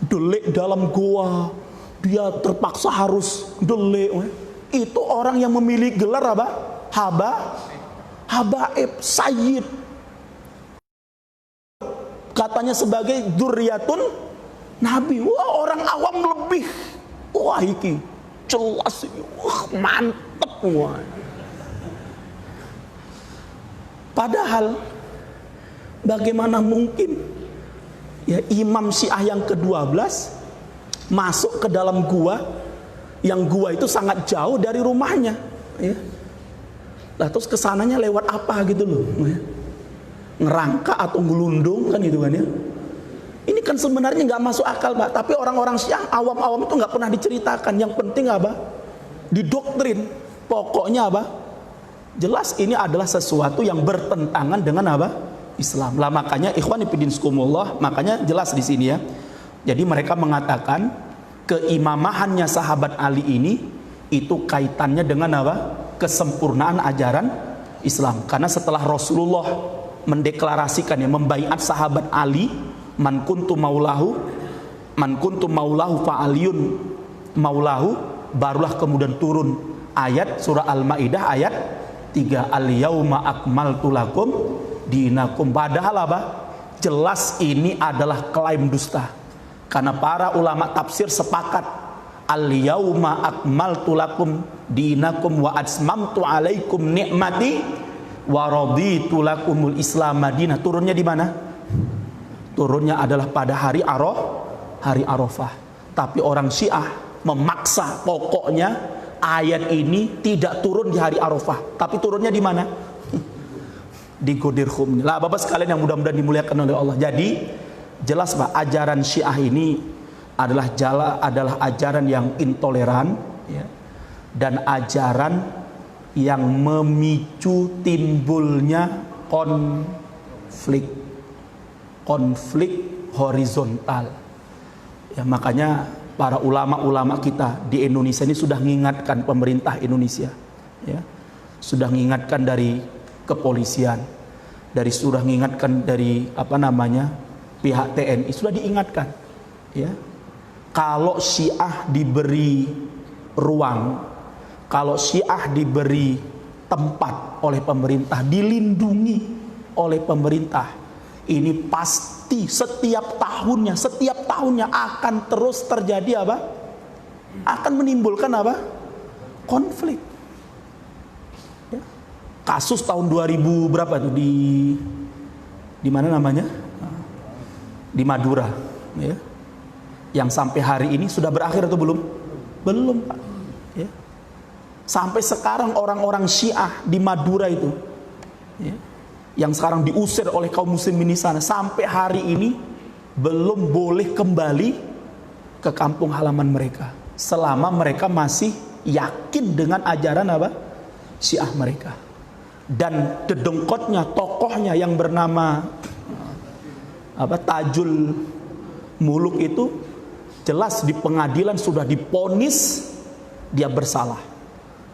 delik dalam goa, dia terpaksa harus delik. Itu orang yang memiliki gelar apa? Habaib, sayyid. Katanya sebagai dzurriyyatun Nabi. Wah, orang awam lebih, wah iki jelas, wah mantep. Wah. Padahal bagaimana mungkin ya imam Syiah yang ke-12 masuk ke dalam gua, yang gua itu sangat jauh dari rumahnya, ya. Lah terus kesananya lewat apa gitu loh, ya. Ngerangka atau ngelundung kan gitu kan ya. Ini kan sebenarnya nggak masuk akal, Pak. Tapi orang-orang Syiah awam-awam itu nggak pernah diceritakan. Yang penting apa? Didoktrin. Pokoknya apa? Jelas ini adalah sesuatu yang bertentangan dengan apa? Islam. Lah makanya ikhwani fillah, makanya jelas di sini ya. Jadi mereka mengatakan keimamahannya sahabat Ali ini itu kaitannya dengan apa? Kesempurnaan ajaran Islam. Karena setelah Rasulullah mendeklarasikan ya, membaiat sahabat Ali, man kuntu maulahu fa aliyun maulahu, barulah kemudian turun ayat surah Al-Maidah ayat 3, al yauma akmaltu lakum dinakum. Padahal apa? Jelas ini adalah klaim dusta. Karena para ulama tafsir sepakat, al yauma akmaltu lakum dinakum wa atmamtu alaikum nikmati wa raditu lakumul Islam madinah. Turunnya di mana? Turunnya adalah pada hari Arafah. Tapi orang Syiah memaksa, pokoknya ayat ini tidak turun di hari Arafah, tapi turunnya di mana? Di Ghadir Khum. Lah Bapak sekalian yang mudah-mudahan dimuliakan oleh Allah. Jadi jelas Pak, ajaran Syiah ini adalah ajaran yang intoleran, ya, dan ajaran yang memicu timbulnya konflik horizontal. Ya, makanya para ulama-ulama kita di Indonesia ini sudah mengingatkan pemerintah Indonesia, ya, sudah mengingatkan dari kepolisian, sudah mengingatkan dari pihak TNI, sudah diingatkan, ya, kalau Syiah diberi ruang, kalau Syiah diberi tempat oleh pemerintah, dilindungi oleh pemerintah, ini pasti setiap tahunnya akan terus terjadi apa? Akan menimbulkan apa? Konflik. Ya. Kasus tahun 2000 berapa itu di mana namanya? Di Madura, ya. Yang sampai hari ini sudah berakhir atau belum? Belum, Pak. Ya. Sampai sekarang orang-orang Syiah di Madura itu, ya, yang sekarang diusir oleh kaum muslimin di sana, sampai hari ini belum boleh kembali ke kampung halaman mereka selama mereka masih yakin dengan ajaran apa? Syiah mereka. Dan dedengkotnya tokohnya yang bernama Tajul Muluk itu jelas di pengadilan sudah diponis dia bersalah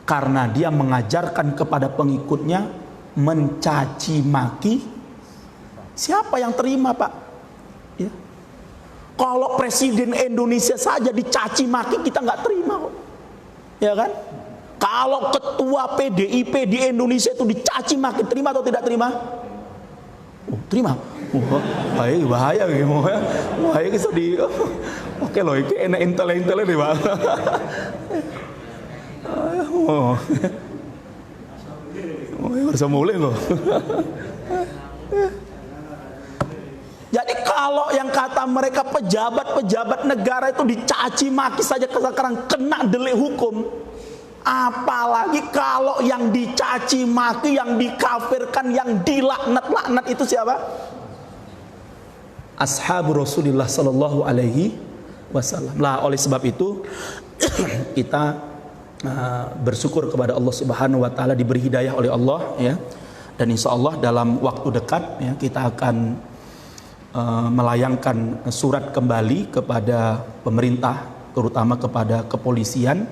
karena dia mengajarkan kepada pengikutnya mencaci maki. Siapa yang terima, Pak? Ya. Kalau presiden Indonesia saja dicaci maki, kita nggak terima kok, ya kan? Kalau ketua PDIP di Indonesia itu dicaci maki, terima atau tidak terima? Oh, terima. Bahaya gitu ya. Bahaya gitu di. Oke loh, ini enak intel nih, Pak. Oh. Oh, harus mulai loh. Jadi Kalau yang kata mereka pejabat-pejabat negara itu dicaci maki saja sekarang kena delik hukum, apalagi kalau yang dicaci maki, yang dikafirkan, yang dilaknat-laknat itu siapa? Ashabu Rasulullah sallallahu alaihi wasallam. Lah oleh sebab itu kita bersyukur kepada Allah Subhanahu wa taala diberi hidayah oleh Allah ya. Dan insya Allah dalam waktu dekat ya, kita akan melayangkan surat kembali kepada pemerintah, terutama kepada kepolisian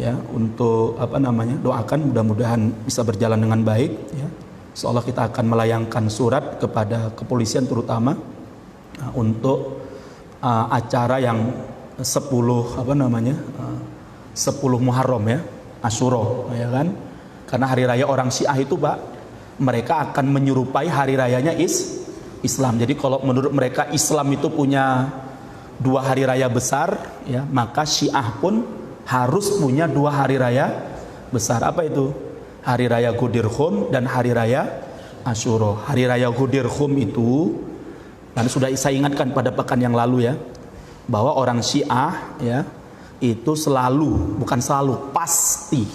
ya, untuk doakan mudah-mudahan bisa berjalan dengan baik ya. Insya Allah kita akan melayangkan surat kepada kepolisian terutama untuk acara yang 10 Muharram ya, Asyura ya kan. Karena hari raya orang Syiah itu Pak, mereka akan menyerupai hari rayanya Islam. Jadi kalau menurut mereka Islam itu punya 2 hari raya besar ya, maka Syiah pun harus punya 2 hari raya besar. Apa itu? Hari raya Ghadir-Khum dan hari raya Asyura. Hari raya Ghadir-Khum itu, dan sudah saya ingatkan pada pekan yang lalu ya, bahwa orang Syiah ya itu pasti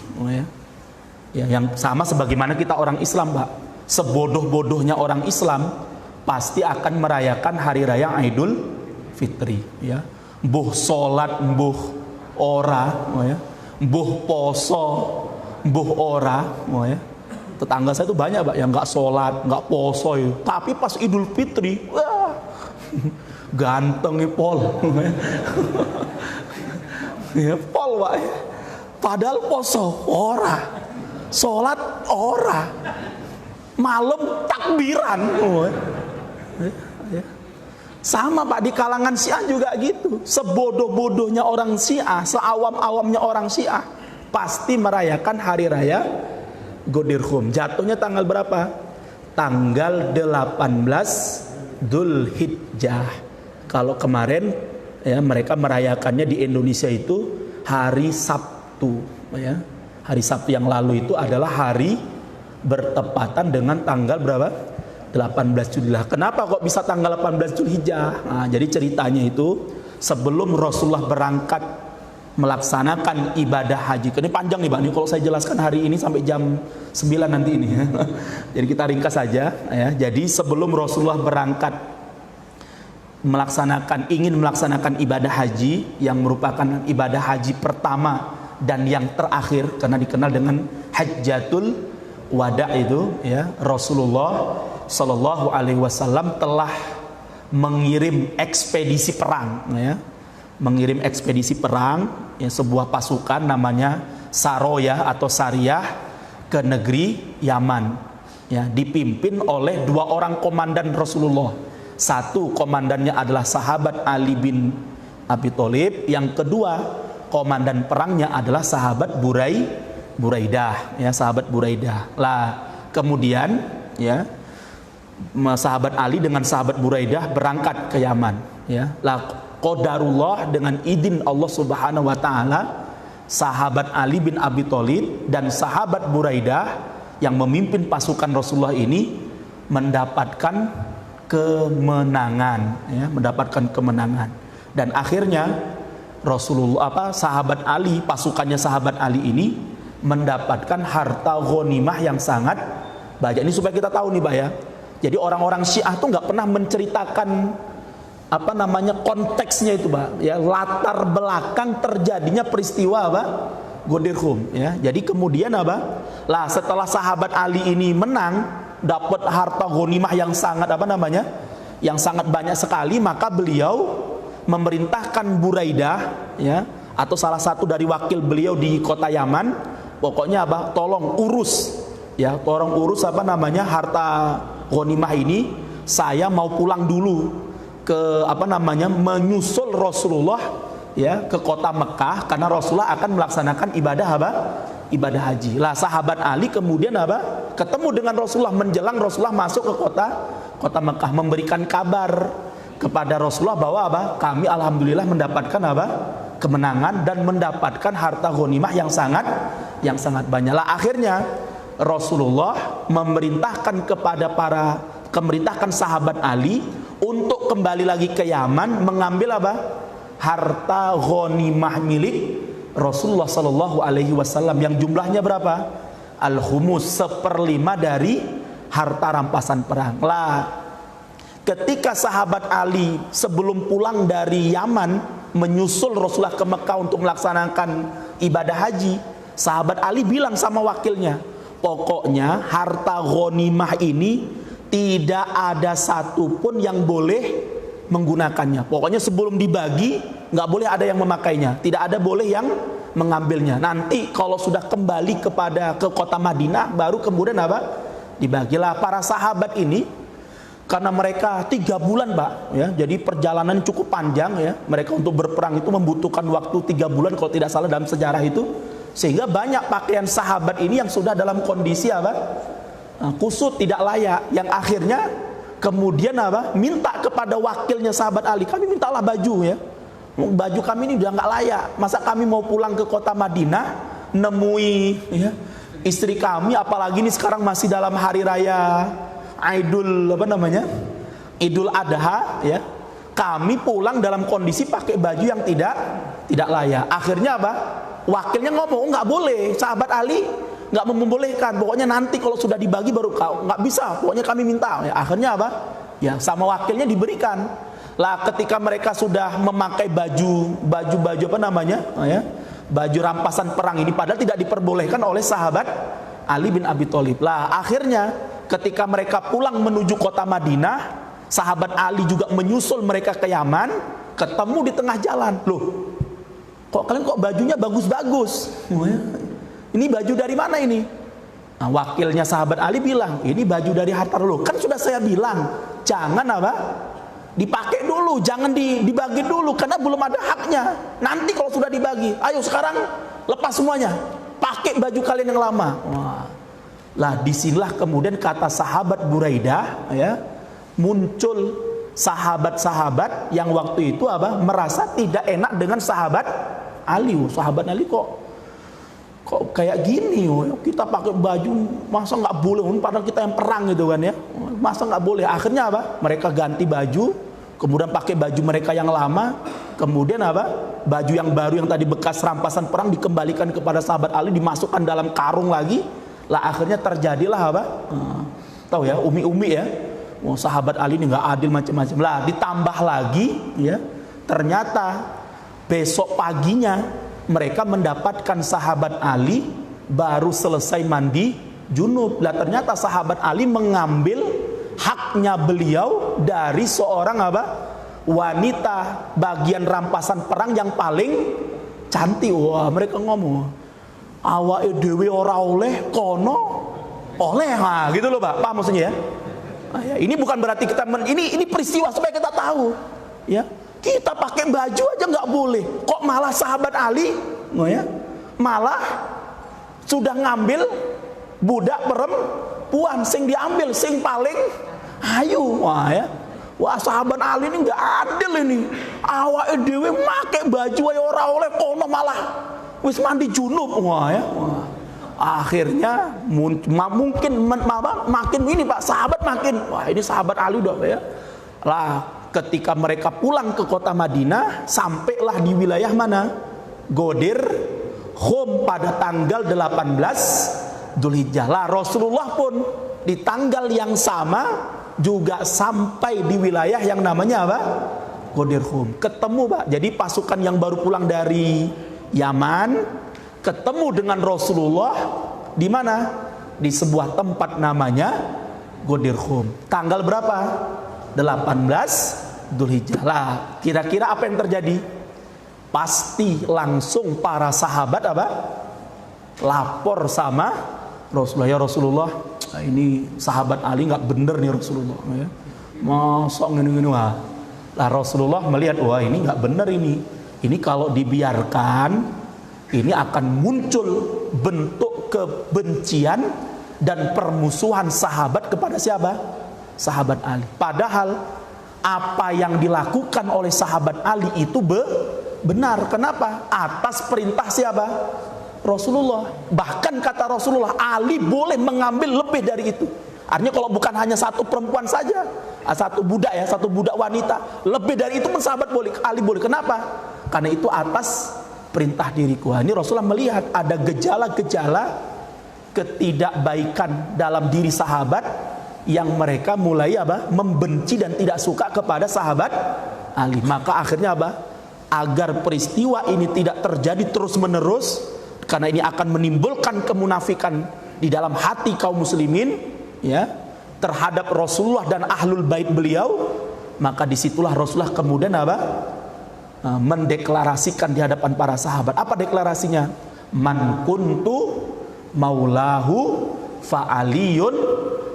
ya, yang sama sebagaimana kita orang Islam Pak, sebodoh-bodohnya orang Islam pasti akan merayakan hari raya Idul Fitri ya, mbuh salat mbuh ora ya, mbuh poso mbuh ora ya. Tetangga saya itu banyak Pak yang nggak sholat, nggak poso ya, tapi pas Idul Fitri wah ganteng pol ya pol Pak ya. Padahal poso ora, sholat ora, malam takbiran ya. Sama Pak di kalangan Syiah juga gitu. Sebodoh-bodohnya orang Syiah, seawam-awamnya orang Syiah pasti merayakan hari raya Ghadir-Khum. Jatuhnya tanggal berapa? Tanggal 18 Dzulhijjah. Kalau kemarin ya mereka merayakannya di Indonesia itu hari Sabtu ya. Hari Sabtu yang lalu itu adalah hari bertepatan dengan tanggal berapa? 18 Dzulhijjah. Kenapa kok bisa tanggal 18 Dzulhijjah? Nah, jadi ceritanya itu sebelum Rasulullah berangkat melaksanakan ibadah haji. Ini panjang nih Pak, ini kalau saya jelaskan hari ini sampai jam 9 nanti ini ya. Jadi kita ringkas saja ya. Jadi sebelum Rasulullah berangkat ingin melaksanakan ibadah haji yang merupakan ibadah haji pertama dan yang terakhir karena dikenal dengan Hajjatul Wada itu ya, Rasulullah Shallallahu Alaihi Wasallam telah mengirim ekspedisi perang ya. Mengirim ekspedisi perang ya, sebuah pasukan namanya Saroyah atau Sariyah ke negeri Yaman ya, dipimpin oleh 2 orang komandan Rasulullah. Satu komandannya adalah sahabat Ali bin Abi Thalib, yang kedua komandan perangnya adalah sahabat Buraidah ya, sahabat Buraidah. Lah kemudian ya sahabat Ali dengan sahabat Buraidah berangkat ke Yaman ya. Lah qadarullah dengan izin Allah Subhanahu wa taala, sahabat Ali bin Abi Thalib dan sahabat Buraidah yang memimpin pasukan Rasulullah ini mendapatkan kemenangan ya, mendapatkan kemenangan. Dan akhirnya Rasulullah sahabat Ali, pasukannya sahabat Ali ini mendapatkan harta ghanimah yang sangat banyak. Ini supaya kita tahu nih Pak ya. Jadi orang-orang Syiah tuh nggak pernah menceritakan konteksnya itu Pak ya, latar belakang terjadinya peristiwa Ghadir-Khum ya. Jadi kemudian lah setelah sahabat Ali ini menang, dapat harta ghanimah yang sangat yang sangat banyak sekali, maka beliau memerintahkan Buraidah ya, atau salah satu dari wakil beliau di kota Yaman, pokoknya tolong urus ya, tolong urus harta ghanimah ini, saya mau pulang dulu ke menyusul Rasulullah ya ke kota Mekah, karena Rasulullah akan melaksanakan ibadah haji. Lah sahabat Ali kemudian ketemu dengan Rasulullah menjelang Rasulullah masuk ke kota Mekah, memberikan kabar kepada Rasulullah bahwa kami alhamdulillah mendapatkan kemenangan dan mendapatkan harta ghanimah yang sangat banyak. Lah akhirnya Rasulullah memerintahkan sahabat Ali untuk kembali lagi ke Yaman mengambil apa? Harta ghanimah milik Rasulullah Sallallahu Alaihi Wasallam yang jumlahnya berapa? Al-Khumus, 1/5 dari harta rampasan perang. Lah, ketika sahabat Ali sebelum pulang dari Yaman menyusul Rasulullah ke Mekah untuk melaksanakan ibadah haji, sahabat Ali bilang sama wakilnya, pokoknya harta ghanimah ini tidak ada satupun yang boleh menggunakannya. Pokoknya sebelum dibagi nggak boleh ada yang memakainya, tidak ada boleh yang mengambilnya. Nanti kalau sudah kembali ke kota Madinah baru kemudian apa? Dibagilah. Para sahabat ini karena mereka 3 bulan Pak ya, jadi perjalanan cukup panjang ya. Mereka untuk berperang itu membutuhkan waktu 3 bulan kalau tidak salah dalam sejarah itu, sehingga banyak pakaian sahabat ini yang sudah dalam kondisi apa? Kusut, tidak layak, yang akhirnya kemudian apa? Minta kepada wakilnya sahabat Ali, kami mintalah baju ya. Baju kami ini udah nggak layak. Masa kami mau pulang ke kota Madinah nemui ya, istri kami, apalagi ini sekarang masih dalam hari raya Idul Idul Adha ya. Kami pulang dalam kondisi pakai baju yang tidak layak. Akhirnya apa? Wakilnya ngomong, nggak boleh. Sahabat Ali nggak membolehkan. Pokoknya nanti kalau sudah dibagi baru kau. Nggak bisa. Pokoknya kami minta. Ya, akhirnya apa? Ya, sama wakilnya diberikan. Lah, ketika mereka sudah memakai baju ya, baju rampasan perang ini, padahal tidak diperbolehkan oleh sahabat Ali bin Abi Thalib. Lah, akhirnya ketika mereka pulang menuju kota Madinah, sahabat Ali juga menyusul mereka ke Yaman, ketemu di tengah jalan. Loh, kalian bajunya bagus-bagus? Ini baju dari mana ini? Nah, wakilnya sahabat Ali bilang, ini baju dari harta dulu. Kan sudah saya bilang, jangan apa? Dipakai dulu, jangan dibagi dulu, karena belum ada haknya. Nanti kalau sudah dibagi, ayo sekarang lepas semuanya, pakai baju kalian yang lama. Wah. Lah, disinilah kemudian kata sahabat Buraidah ya, muncul sahabat-sahabat yang waktu itu apa? Merasa tidak enak dengan sahabat Ali. Sahabat Ali kok kayak gini, kita pakai baju masa nggak boleh, padahal kita yang perang gitu kan ya, masa nggak boleh. Akhirnya apa? Mereka ganti baju, kemudian pakai baju mereka yang lama, kemudian apa? Baju yang baru yang tadi bekas rampasan perang dikembalikan kepada sahabat Ali, dimasukkan dalam karung lagi. Lah, akhirnya terjadilah apa? Tahu ya, umi-umi ya, sahabat Ali ini nggak adil macam-macam. Lah, ditambah lagi ya, ternyata besok paginya mereka mendapatkan sahabat Ali baru selesai mandi junub. Lah, ternyata sahabat Ali mengambil haknya beliau dari seorang apa? Wanita bagian rampasan perang yang paling cantik. Wah, mereka ngomong, awake dhewe ora oleh kono oleh. Nah, gitu loh Pak. Paham maksudnya ya? Nah, ya, ini bukan berarti kita ini peristiwa supaya kita tahu ya. Kita pakai baju aja nggak boleh, kok malah sahabat Ali, ya, malah sudah ngambil budak perempuan, sing diambil, sing paling ayu. Wah ya, wah sahabat Ali ini nggak adil ini. Awake dhewe make baju aja ora oleh, kono malah wis mandi junub. Wah ya, wah. Akhirnya mungkin makin ini Pak, sahabat makin, wah ini sahabat Ali udah ya. Lah, ketika mereka pulang ke kota Madinah, sampailah di wilayah mana? Ghadir Khum pada tanggal 18 Dzulhijjah. Lah, Rasulullah pun di tanggal yang sama juga sampai di wilayah yang namanya apa? Ghadir Khum. Ketemu Pak. Jadi pasukan yang baru pulang dari Yaman ketemu dengan Rasulullah di mana? Di sebuah tempat namanya Ghadir Khum. Tanggal berapa? 18 Dzulhijjah. Lah, kira-kira apa yang terjadi? Pasti langsung para sahabat apa? Lapor sama Rasulullah. Ya Rasulullah, ini sahabat Ali nggak bener nih Rasulullah. Ya. Masuk gini-gini wah. Lah Rasulullah melihat, wah ini nggak bener ini. Ini kalau dibiarkan, ini akan muncul bentuk kebencian dan permusuhan sahabat kepada siapa? Sahabat Ali. Padahal apa yang dilakukan oleh sahabat Ali itu benar. Kenapa? Atas perintah siapa? Rasulullah. Bahkan kata Rasulullah, Ali boleh mengambil lebih dari itu. Artinya kalau bukan hanya satu perempuan saja, satu budak ya, satu budak wanita, lebih dari itu pun sahabat boleh, Ali boleh. Kenapa? Karena itu atas perintah diriku. Ini Rasulullah melihat ada gejala-gejala ketidakbaikan dalam diri sahabat yang mereka mulai apa? Membenci dan tidak suka kepada sahabat Ali. Maka akhirnya apa? Agar peristiwa ini tidak terjadi terus-menerus, karena ini akan menimbulkan kemunafikan di dalam hati kaum muslimin ya terhadap Rasulullah dan ahlul bait beliau, maka disitulah Rasulullah kemudian apa? Mendeklarasikan di hadapan para sahabat. Apa deklarasinya? Man kuntu maulahu fa aliyun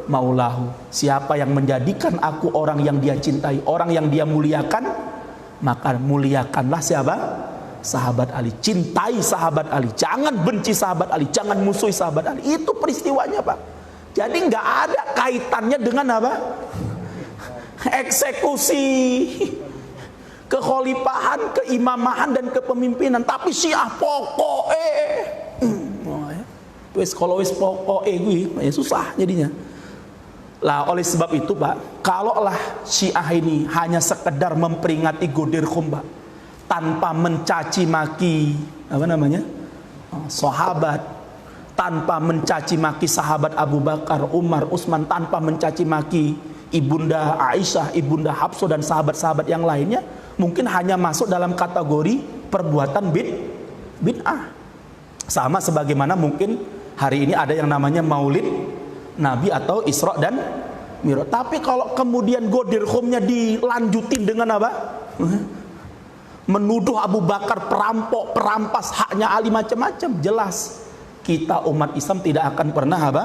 maulahu. Siapa yang menjadikan aku orang yang dia cintai, orang yang dia muliakan, maka muliakanlah siapa? Sahabat Ali. Cintai sahabat Ali, jangan benci sahabat Ali, jangan musuhi sahabat Ali. Itu peristiwanya, Pak. Jadi nggak ada kaitannya dengan apa? Eksekusi, kekhalifahan, keimamahan dan kepemimpinan. Tapi Syiah wes kalau wes gue susah jadinya. Lah oleh sebab itu, Pak, kalaulah Syiah ini hanya sekedar memperingati Ghodir Khoum, Pak, tanpa mencaci maki apa namanya? Sahabat, tanpa mencaci maki sahabat Abu Bakar, Umar, Utsman, tanpa mencaci maki Ibunda Aisyah, Ibunda Hafsah dan sahabat-sahabat yang lainnya, mungkin hanya masuk dalam kategori perbuatan bid'ah. Sama sebagaimana mungkin hari ini ada yang namanya Maulid Nabi atau Isra dan Mi'raj. Tapi kalau kemudian Ghodir Khoumnya dilanjutin dengan apa? Menuduh Abu Bakar perampok, perampas haknya Ali, macam-macam, jelas kita umat Islam tidak akan pernah apa?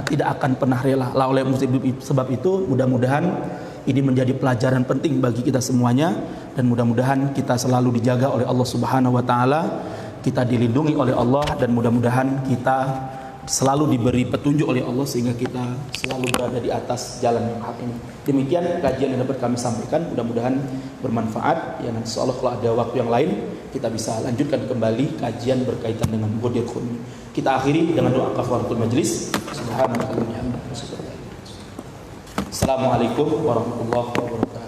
Tidak akan pernah rela. Lah oleh sebab itu mudah-mudahan ini menjadi pelajaran penting bagi kita semuanya, dan mudah-mudahan kita selalu dijaga oleh Allah Subhanahu wa taala, kita dilindungi oleh Allah, dan mudah-mudahan kita selalu diberi petunjuk oleh Allah sehingga kita selalu berada di atas jalan yang hak ini. Demikian kajian yang dapat kami sampaikan, mudah-mudahan bermanfaat. Ya, nanti insyaallah kalau ada waktu yang lain kita bisa lanjutkan kembali kajian berkaitan dengan Ghodir Khoum. Kita akhiri dengan doa kafaratul majlis. Subhanallah. Assalamualaikum warahmatullahi wabarakatuh.